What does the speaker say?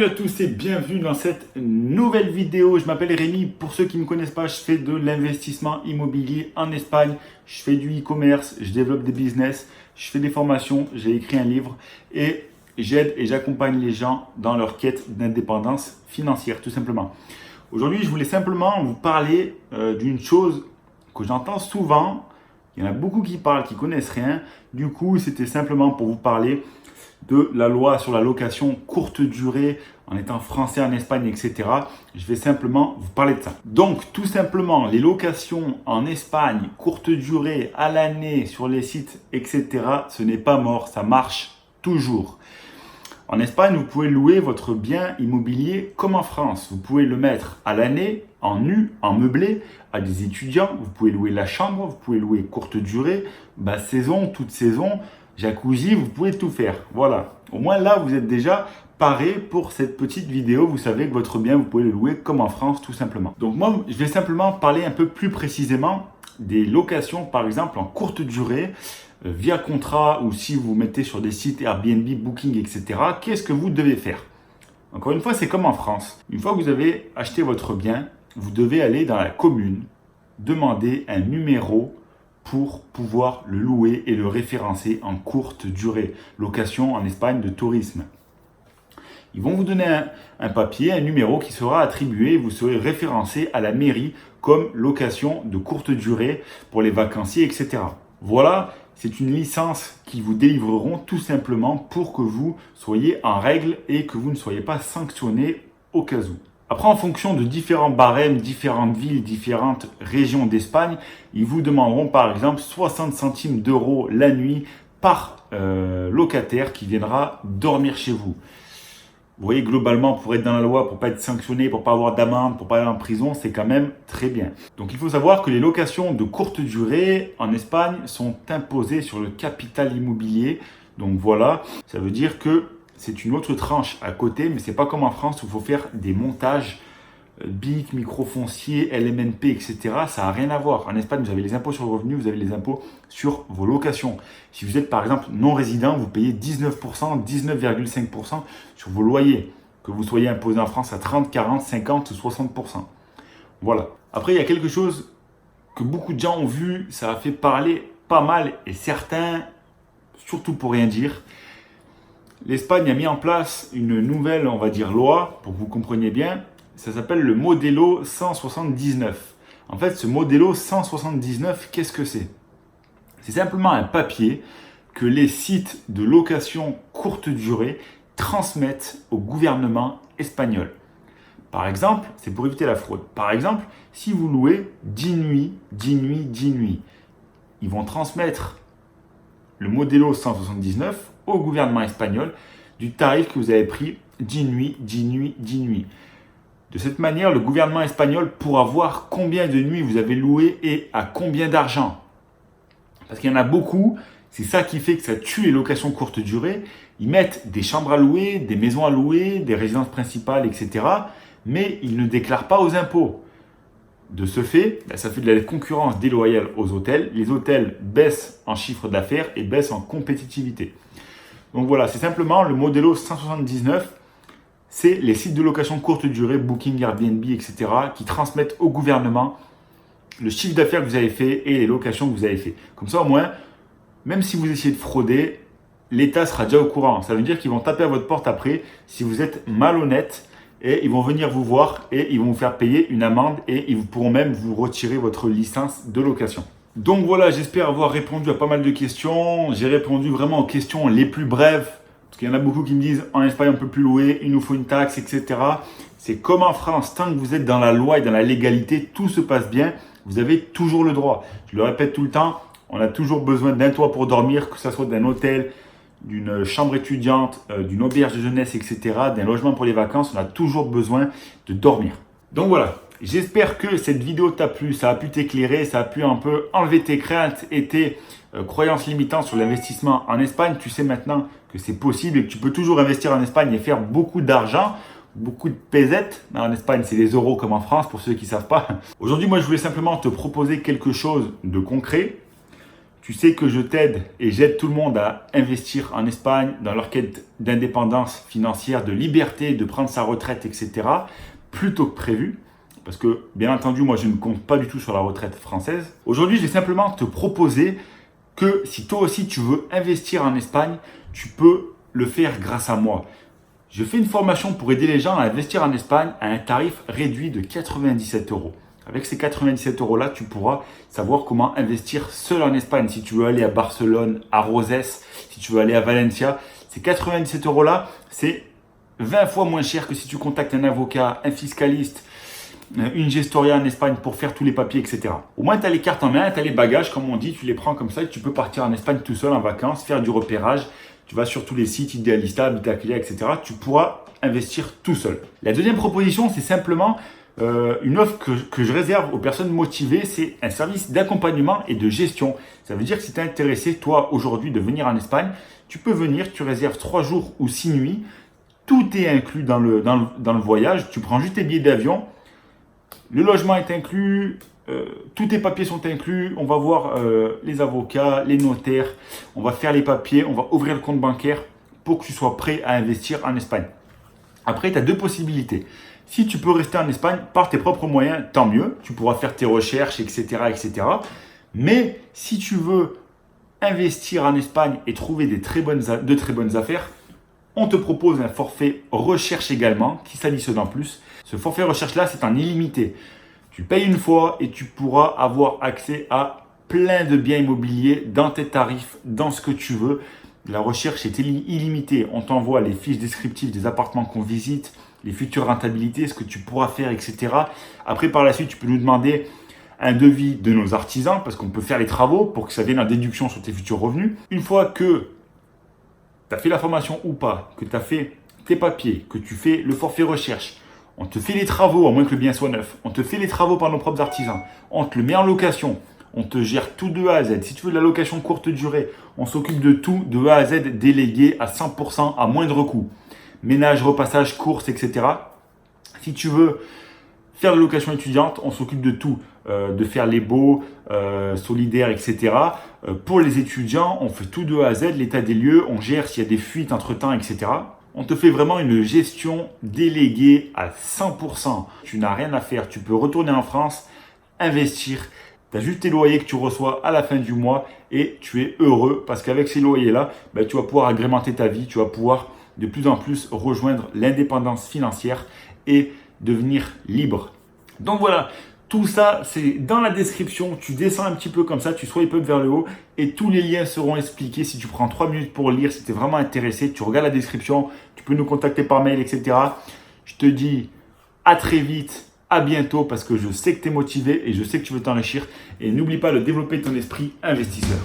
Salut à tous et bienvenue dans cette nouvelle vidéo. Je m'appelle Rémi. Pour ceux qui ne me connaissent pas, je fais de l'investissement immobilier en Espagne. Je fais du e-commerce, je développe des business, je fais des formations, j'ai écrit un livre et j'aide et j'accompagne les gens dans leur quête d'indépendance financière, tout simplement. Aujourd'hui, je voulais simplement vous parler d'une chose que j'entends souvent. Il y en a beaucoup qui parlent, qui connaissent rien. Du coup, c'était simplement pour vous parler de la loi sur la location courte durée en étant français en Espagne, etc. Je vais simplement vous parler de ça. Donc, tout simplement, les locations en Espagne, courte durée, à l'année, sur les sites, etc., ce n'est pas mort, ça marche toujours. En Espagne, vous pouvez louer votre bien immobilier comme en France. Vous pouvez le mettre à l'année, en nu, en meublé, à des étudiants. Vous pouvez louer la chambre, vous pouvez louer courte durée, basse saison, toute saison, jacuzzi, vous pouvez tout faire. Voilà. Au moins là, vous êtes déjà paré pour cette petite vidéo. Vous savez que votre bien, vous pouvez le louer comme en France, tout simplement. Donc moi, je vais simplement parler un peu plus précisément des locations, par exemple, en courte durée, via contrat ou si vous mettez sur des sites Airbnb, Booking, etc. Qu'est-ce que vous devez faire? Encore une fois, c'est comme en France. Une fois que vous avez acheté votre bien, vous devez aller dans la commune, demander un numéro pour pouvoir le louer et le référencer en courte durée. Location en Espagne de tourisme. Ils vont vous donner un papier, un numéro qui sera attribué. Vous serez référencé à la mairie comme location de courte durée pour les vacanciers, etc. Voilà, c'est une licence qu'ils vous délivreront tout simplement pour que vous soyez en règle et que vous ne soyez pas sanctionné au cas où. Après, en fonction de différents barèmes, différentes villes, différentes régions d'Espagne, ils vous demanderont par exemple 60 centimes d'euros la nuit par locataire qui viendra dormir chez vous. Vous voyez, globalement, pour être dans la loi, pour ne pas être sanctionné, pour ne pas avoir d'amende, pour ne pas aller en prison, c'est quand même très bien. Donc, il faut savoir que les locations de courte durée en Espagne sont imposées sur le capital immobilier. Donc voilà, ça veut dire que c'est une autre tranche à côté, mais c'est pas comme en France où il faut faire des montages BIC, microfoncier, LMNP, etc. Ça n'a rien à voir. En Espagne, vous avez les impôts sur le revenu, vous avez les impôts sur vos locations. Si vous êtes par exemple non résident, vous payez 19%, 19,5% sur vos loyers. Que vous soyez imposé en France à 30, 40, 50 ou 60%. Voilà. Après, il y a quelque chose que beaucoup de gens ont vu, ça a fait parler pas mal et certains, surtout pour rien dire. L'Espagne a mis en place une nouvelle, on va dire, loi, pour que vous compreniez bien. Ça s'appelle le Modelo 179. En fait, ce Modelo 179, qu'est-ce que c'est? C'est simplement un papier que les sites de location courte durée transmettent au gouvernement espagnol. Par exemple, c'est pour éviter la fraude. Par exemple, si vous louez 10 nuits, 10 nuits, 10 nuits, ils vont transmettre le Modelo 179 au gouvernement espagnol du tarif que vous avez pris 10 nuits, 10 nuits, 10 nuits. De cette manière, le gouvernement espagnol pourra voir combien de nuits vous avez loué et à combien d'argent. Parce qu'il y en a beaucoup, c'est ça qui fait que ça tue les locations courte durée. Ils mettent des chambres à louer, des maisons à louer, des résidences principales, etc. Mais ils ne déclarent pas aux impôts. De ce fait, ça fait de la concurrence déloyale aux hôtels. Les hôtels baissent en chiffre d'affaires et baissent en compétitivité. Donc voilà, c'est simplement le Modelo 179. C'est les sites de location courte durée, Booking, Airbnb, etc. qui transmettent au gouvernement le chiffre d'affaires que vous avez fait et les locations que vous avez fait. Comme ça, au moins, même si vous essayez de frauder, l'État sera déjà au courant. Ça veut dire qu'ils vont taper à votre porte après si vous êtes malhonnête et ils vont venir vous voir et ils vont vous faire payer une amende et ils pourront même vous retirer votre licence de location. Donc voilà, j'espère avoir répondu à pas mal de questions. J'ai répondu vraiment aux questions les plus brèves. Parce qu'il y en a beaucoup qui me disent en Espagne on ne peut plus louer, il nous faut une taxe, etc. C'est comme en France, tant que vous êtes dans la loi et dans la légalité, tout se passe bien, vous avez toujours le droit. Je le répète tout le temps, on a toujours besoin d'un toit pour dormir, que ce soit d'un hôtel, d'une chambre étudiante, d'une auberge de jeunesse, etc., d'un logement pour les vacances, on a toujours besoin de dormir. Donc voilà, j'espère que cette vidéo t'a plu, ça a pu t'éclairer, ça a pu un peu enlever tes craintes et tes croyances limitantes sur l'investissement en Espagne. Tu sais maintenant que c'est possible et que tu peux toujours investir en Espagne et faire beaucoup d'argent, beaucoup de pesettes. En Espagne, c'est les euros comme en France, pour ceux qui ne savent pas. Aujourd'hui, moi, je voulais simplement te proposer quelque chose de concret. Tu sais que je t'aide et j'aide tout le monde à investir en Espagne dans leur quête d'indépendance financière, de liberté, de prendre sa retraite, etc. plus tôt que prévu. Parce que, bien entendu, moi, je ne compte pas du tout sur la retraite française. Aujourd'hui, je vais simplement te proposer que si toi aussi tu veux investir en Espagne, tu peux le faire grâce à moi. Je fais une formation pour aider les gens à investir en Espagne à un tarif réduit de 97 euros. Avec ces 97 euros-là, tu pourras savoir comment investir seul en Espagne. Si tu veux aller à Barcelone, à Roses, si tu veux aller à Valencia, ces 97 euros-là, c'est 20 fois moins cher que si tu contactes un avocat, un fiscaliste, une gestoria en Espagne pour faire tous les papiers, etc. Au moins, tu as les cartes en main, tu as les bagages, comme on dit, tu les prends comme ça et tu peux partir en Espagne tout seul en vacances, faire du repérage. Tu vas sur tous les sites, Idealista, Habitaclia, etc. Tu pourras investir tout seul. La deuxième proposition, c'est simplement une offre que je réserve aux personnes motivées. C'est un service d'accompagnement et de gestion. Ça veut dire que si tu es intéressé, toi, aujourd'hui, de venir en Espagne, tu peux venir, tu réserves 3 jours ou 6 nuits. Tout est inclus dans le voyage. Tu prends juste tes billets d'avion. Le logement est inclus, tous tes papiers sont inclus. On va voir les avocats, les notaires. On va faire les papiers, on va ouvrir le compte bancaire pour que tu sois prêt à investir en Espagne. Après, tu as deux possibilités. Si tu peux rester en Espagne par tes propres moyens, tant mieux. Tu pourras faire tes recherches, etc., etc. Mais si tu veux investir en Espagne et trouver de très bonnes affaires, on te propose un forfait recherche également qui s'additionne en plus. Ce forfait recherche-là, c'est en illimité. Tu payes une fois et tu pourras avoir accès à plein de biens immobiliers dans tes tarifs, dans ce que tu veux. La recherche est illimitée. On t'envoie les fiches descriptives des appartements qu'on visite, les futures rentabilités, ce que tu pourras faire, etc. Après, par la suite, tu peux nous demander un devis de nos artisans parce qu'on peut faire les travaux pour que ça vienne en déduction sur tes futurs revenus. Une fois que tu as fait la formation ou pas, que tu as fait tes papiers, que tu fais le forfait recherche, on te fait les travaux, à moins que le bien soit neuf, on te fait les travaux par nos propres artisans, on te le met en location, on te gère tout de A à Z. Si tu veux de la location courte durée, on s'occupe de tout de A à Z, délégué à 100% à moindre coût. Ménage, repassage, courses, etc. Si tu veux faire de la location étudiante, on s'occupe de tout, de faire les baux, solidaires, etc. Pour les étudiants, on fait tout de A à Z, l'état des lieux, on gère s'il y a des fuites entre-temps, etc. On te fait vraiment une gestion déléguée à 100%. Tu n'as rien à faire, tu peux retourner en France, investir. Tu as juste tes loyers que tu reçois à la fin du mois et tu es heureux parce qu'avec ces loyers-là, tu vas pouvoir agrémenter ta vie, tu vas pouvoir de plus en plus rejoindre l'indépendance financière et devenir libre. Donc voilà, tout ça c'est dans la description, tu descends un petit peu comme ça, tu swipe up vers le haut et tous les liens seront expliqués. Si tu prends 3 minutes pour lire, si tu es vraiment intéressé, tu regardes la description, tu peux nous contacter par mail, etc. Je te dis à très vite, à bientôt parce que je sais que tu es motivé et je sais que tu veux t'enrichir. Et n'oublie pas de développer ton esprit investisseur.